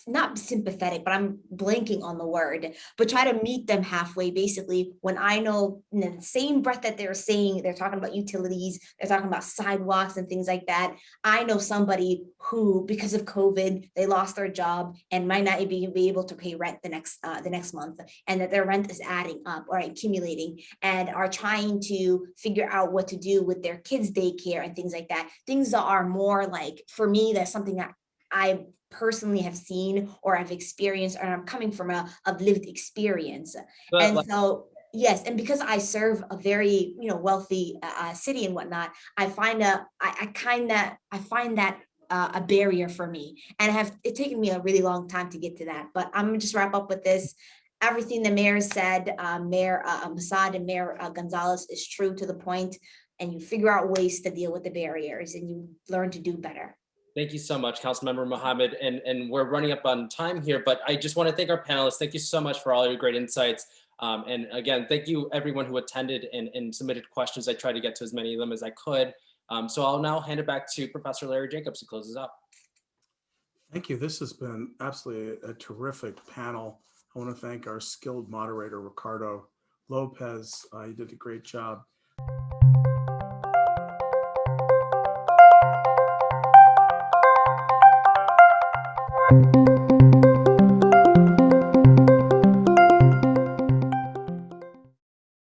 not sympathetic, but I'm blanking on the word, but try to meet them halfway, basically, when I know in the same breath that they're saying, they're talking about utilities, they're talking about sidewalks and things like that. I know somebody who, because of COVID, they lost their job and might not be able to pay rent the next month, and that their rent is adding up or accumulating, and are trying to figure out what to do with their kids' daycare and things like that. Things that are more like, for me, that's something that I personally have seen or I've experienced, or I'm coming from a lived experience. And so, yes, and because I serve a very, wealthy city and whatnot, I find that a barrier for me, and it's taken me a really long time to get to that. But I'm gonna just wrap up with this. Everything the mayor said, Mayor Massad and Mayor Gonzalez, is true to the point, and you figure out ways to deal with the barriers, and you learn to do better. Thank you so much, Councilmember Mohamed. And we're running up on time here, but I just want to thank our panelists. Thank you so much for all your great insights. And again, thank you everyone who attended and submitted questions. I tried to get to as many of them as I could. So I'll now hand it back to Professor Larry Jacobs to close us up. Thank you. This has been absolutely a terrific panel. I want to thank our skilled moderator, Ricardo. Lopez, you did a great job.